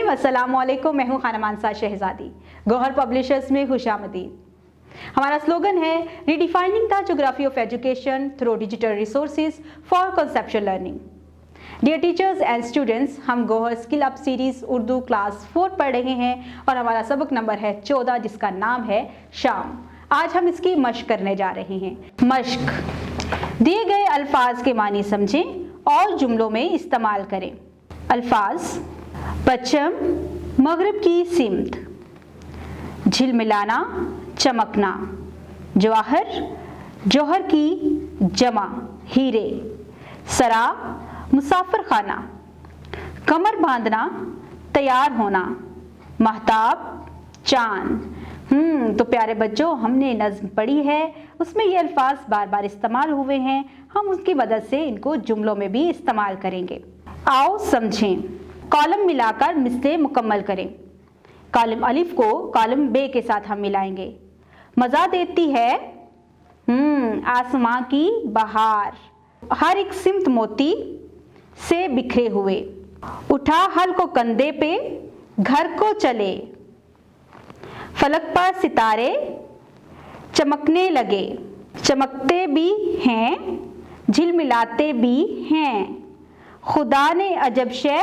अस्सलाम वालेकुम। मैं हूँ खाना मानसा शहजादी, गौहर पब्लिशर्स में खुशामदीद। हमारा स्लोगन है redefining the geography of education through digital resources for conceptual learning. Dear teachers and students, हम Gauhar skill up series Urdu class 4 पढ़ रहे हैं और हमारा सबक नंबर है 14, जिसका नाम है शाम। आज हम इसकी मश्क करने जा रहे हैं। मश्क, दिए गए अल्फाज के मानी समझें और जुमलों में इस्तेमाल करें। अल्फाज: पश्चिम, मगरिब की सिमत, झिलमिलाना, चमकना, जवाहर, जौहर की जमा, हीरे, सरा, मुसाफिर खाना, कमर बांधना, तैयार होना, महताब, चांद। तो प्यारे बच्चों, हमने नज्म पढ़ी है, उसमें ये अल्फाज बार बार इस्तेमाल हुए हैं। हम उसकी मदद से इनको जुमलों में भी इस्तेमाल करेंगे। आओ समझें। कॉलम मिलाकर मिसले मुकम्मल करें। कॉलम अलिफ को कॉलम बे के साथ हम मिलाएंगे। मज़ा देती है आसमां की बहार, हर एक सिमत मोती से बिखरे हुए, उठा हल को कंधे पे, घर को चले, फलक पर सितारे चमकने लगे, चमकते भी हैं, झिलमिलाते भी हैं, खुदा ने अजब शे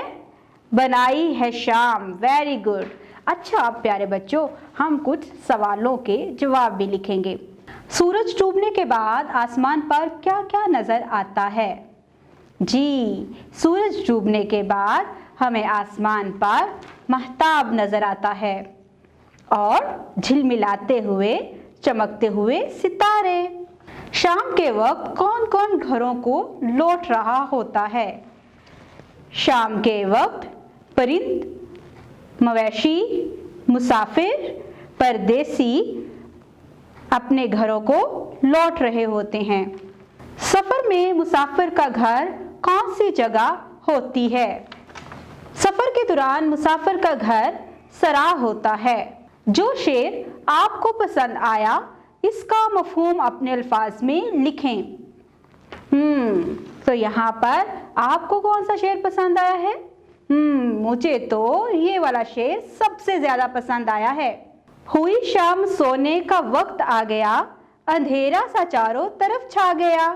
बनाई है शाम। Very good. अच्छा, अब प्यारे बच्चों, हम कुछ सवालों के जवाब भी लिखेंगे। सूरज डूबने के बाद आसमान पर क्या क्या नजर आता है? जी, सूरज डूबने के बाद हमें आसमान पर महताब नजर आता है और झिलमिलाते हुए, चमकते हुए सितारे। शाम के वक्त कौन कौन घरों को लौट रहा होता है? शाम के वक्त परिंद, मवेशी, मुसाफिर, परदेसी अपने घरों को लौट रहे होते हैं। सफर में मुसाफिर का घर कौन सी जगह होती है? सफर के दौरान मुसाफिर का घर सराह होता है। जो शेर आपको पसंद आया, इसका मफहूम अपने अल्फाज में लिखें। तो यहाँ पर आपको कौन सा शेर पसंद आया है? मुझे तो ये वाला शेर सबसे ज्यादा पसंद आया है। हुई शाम, सोने का वक्त आ गया, अंधेरा सा चारों तरफ छा गया,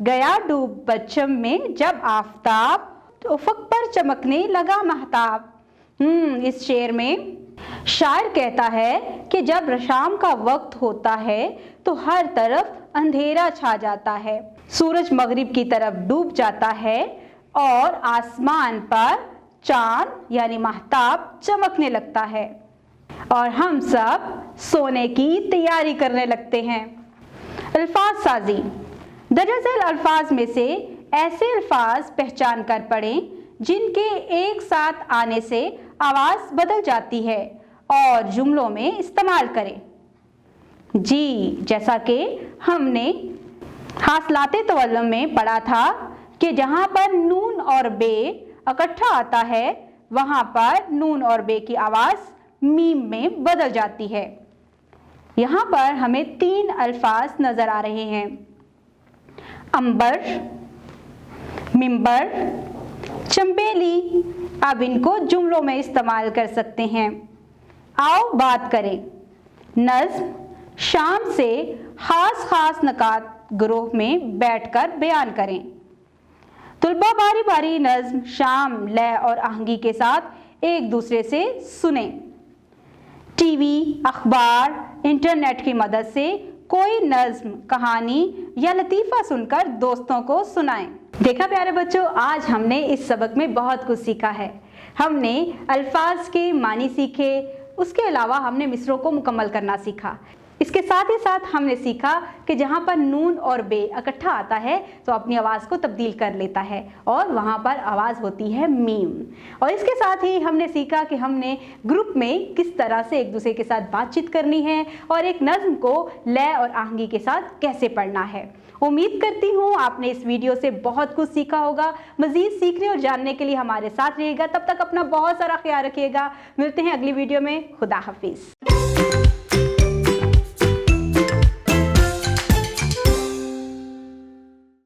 गया डूब पश्चिम में जब आफताब, उफक पर चमकने लगा महताब। इस शेर में शायर कहता है कि जब शाम का वक्त होता है तो हर तरफ अंधेरा छा जाता है, सूरज मगरिब की तरफ डूब जाता है और आसमान पर चांद यानी महताब चमकने लगता है और हम सब सोने की तैयारी करने लगते हैं। अल्फाज साजी: दरअसल अल्फाज में से ऐसे अल्फाज पहचान कर पढ़ें जिनके एक साथ आने से आवाज बदल जाती है और जुमलों में इस्तेमाल करें। जी, जैसा कि हमने हासलाते तवल्लुम में पढ़ा था कि जहां पर नून और बे इकट्ठा आता है, वहां पर नून और बे की आवाज मीम में बदल जाती है। यहाँ पर हमें 3 अल्फाज नजर आ रहे हैं: अंबर, मिंबर, चंबेली। अब इनको जुमलों में इस्तेमाल कर सकते हैं। आओ बात करें। नज्म: शाम से खास खास नकात ग्रोह में बैठकर बयान करें। तुलबा बारी बारी नज्म शाम लय और आहंगी के साथ एक दूसरे से सुने। टीवी, अखबार, इंटरनेट की मदद से कोई नज्म, कहानी या लतीफ़ा सुनकर दोस्तों को सुनाएं। देखा प्यारे बच्चों, आज हमने इस सबक में बहुत कुछ सीखा है। हमने अल्फाज के मानी सीखे, उसके अलावा हमने मिसरों को मुकम्मल करना सीखा। इसके साथ ही साथ हमने सीखा कि जहाँ पर नून और बे इकट्ठा आता है तो अपनी आवाज़ को तब्दील कर लेता है और वहाँ पर आवाज़ होती है मीम। और इसके साथ ही हमने सीखा कि हमने ग्रुप में किस तरह से एक दूसरे के साथ बातचीत करनी है और एक नज्म को लय और आहंगी के साथ कैसे पढ़ना है। उम्मीद करती हूँ आपने इस वीडियो से बहुत कुछ सीखा होगा। मज़ीद सीखने और जानने के लिए हमारे साथ रहिएगा। तब तक अपना बहुत सारा ख्याल रखिएगा। मिलते हैं अगली वीडियो में। खुदा हाफिज़।